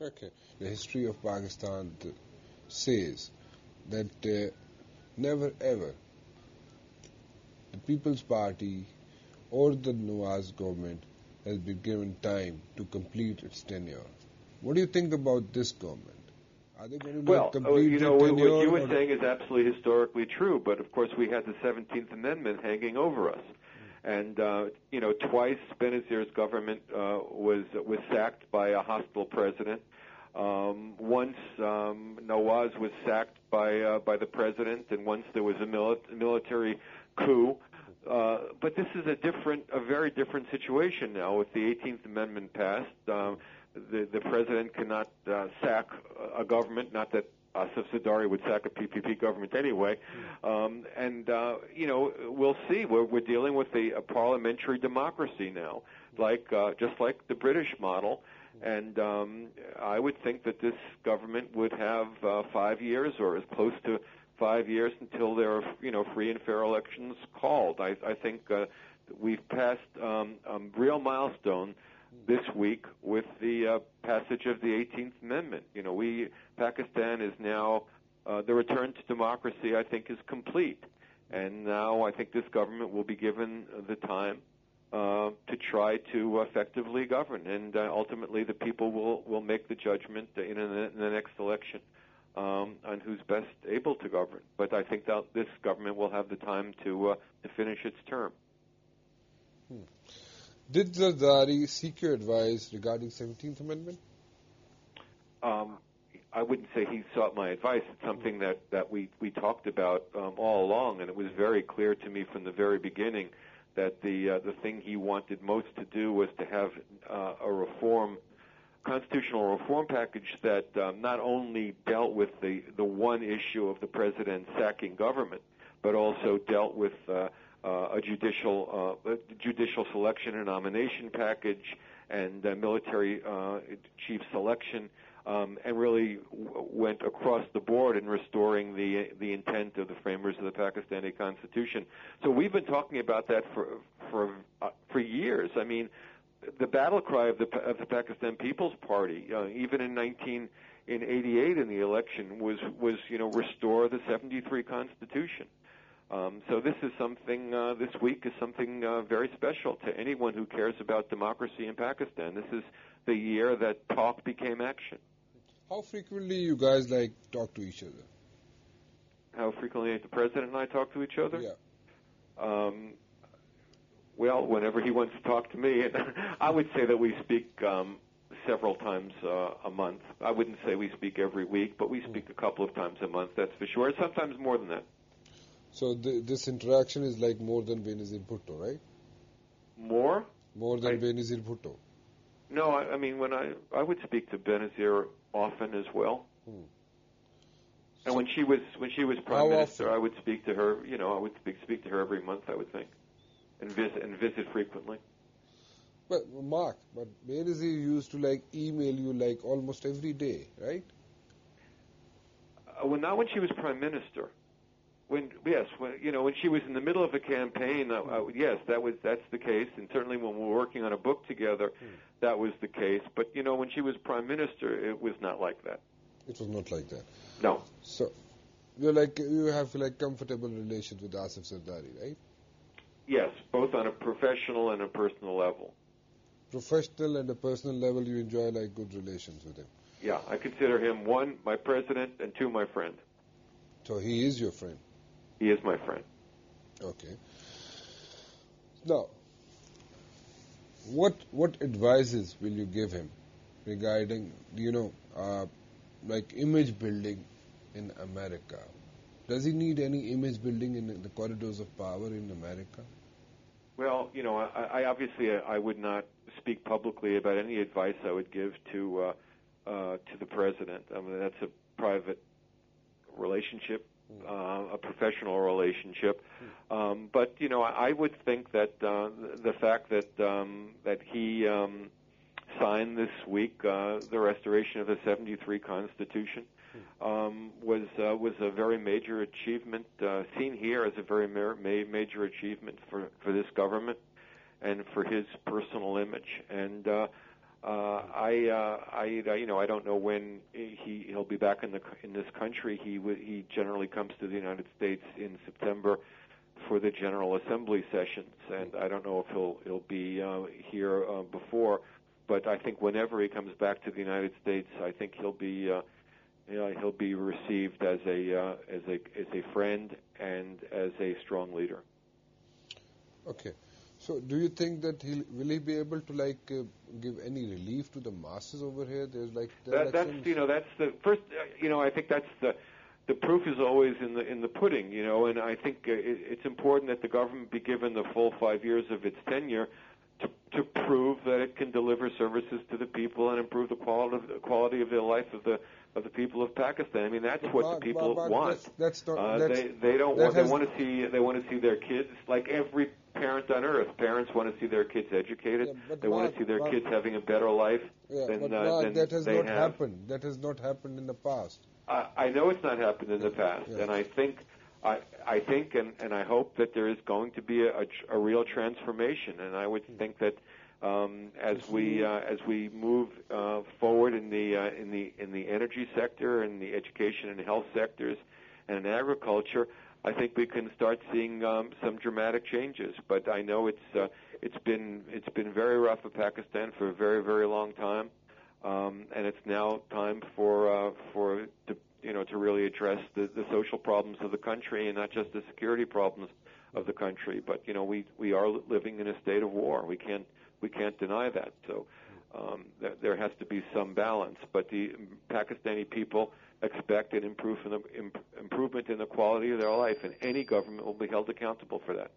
Okay. The history of Pakistan says that never ever the People's Party or the Nawaz government has been given time to complete its tenure. What do you think about this government? Are they going to complete their tenure? What you were saying is absolutely historically true, but of course we had the 17th Amendment hanging over us. And, twice Benazir's government was sacked by a hostile president. Once Nawaz was sacked by the president, and once there was a military coup. But this is a very different situation now. With the 18th Amendment passed, the president cannot sack a government. Not that Asif Zardari would sack a PPP government anyway. We'll see. We're dealing with a parliamentary democracy now, just like the British model. And I would think that this government would have 5 years, or as close to 5 years, until there are free and fair elections called. I think we've passed a real milestone this week with the passage of the 18th Amendment. Pakistan is now the return to democracy, I think, is complete, and now I think this government will be given the time to try to effectively govern, and ultimately the people will make the judgment in the next election on who's best able to govern. But I think that this government will have the time to finish its term. Did Zardari seek your advice regarding 17th Amendment? I wouldn't say he sought my advice. It's something that we talked about all along, and it was very clear to me from the very beginning that the thing he wanted most to do was to have a constitutional reform package that not only dealt with the one issue of the president sacking government, but also dealt with a judicial selection and nomination package and military chief selection, and really went across the board in restoring the intent of the framers of the Pakistani Constitution. So we've been talking about that for years. I mean, the battle cry of the Pakistan People's Party, even in 1988 in the election, was restore the 73 Constitution. So this is something. This week is something very special to anyone who cares about democracy in Pakistan. This is the year that talk became action. How frequently you guys talk to each other? How frequently the president and I talk to each other? Yeah. Well, whenever he wants to talk to me. I would say that we speak several times a month. I wouldn't say we speak every week, but we speak a couple of times a month, that's for sure. Sometimes more than that. So this interaction is like more than Benazir Bhutto, right? More? More than Benazir Bhutto. No, I mean, when I would speak to Benazir often as well. And when she was prime minister, often? I would speak to her. I would speak to her every month, I would think, and visit frequently. But Benazir used to email you almost every day, right? Well, not when she was prime minister. When she was in the middle of a campaign, yes, that's the case, and certainly when we were working on a book together, that was the case. But when she was prime minister, it was not like that. It was not like that. No. So you have comfortable relations with Asif Zardari, right? Yes, both on a professional and a personal level. Professional and a personal level, you enjoy good relations with him. Yeah, I consider him, 1, my president, and 2, my friend. So he is your friend. He is my friend. Okay. Now, what advices will you give him regarding, image building in America? Does he need any image building in the corridors of power in America? Well, I obviously would not speak publicly about any advice I would give to the president. I mean, that's a private relationship. A professional relationship, but I would think that the fact that he signed this week the restoration of the 73 Constitution was a very major achievement, seen here as a very major achievement for this government and for his personal image. And I don't know when he'll be back in this country. He generally comes to the United States in September for the General Assembly sessions, and I don't know if he'll be here before. But I think whenever he comes back to the United States, I think he'll be received as a friend and as a strong leader. Okay. So, do you think that will he be able to give any relief to the masses over here? There's that's the first. I think that's the proof is always in the pudding. And I think it's important that the government be given the full 5 years of its tenure to prove that it can deliver services to the people and improve the quality of their life of the people of Pakistan. I mean, that's what the people want. That's not. They want to see their kids, like every parent on earth. Parents want to see their kids educated. They want to see their kids having a better life than that has they not have. happened. That has not happened in the past. I know it's not happened in the past, and I think and I hope that there is going to be a real transformation. And I would think that as we move forward in the energy sector, in the education and health sectors, and in agriculture, I think we can start seeing some dramatic changes. But I know it's been very rough for Pakistan for a very, very long time, and it's now time to really address the social problems of the country and not just the security problems of the country. But we are living in a state of war. We can't deny that. So there has to be some balance. But the Pakistani people expect an improvement in the quality of their life, and any government will be held accountable for that.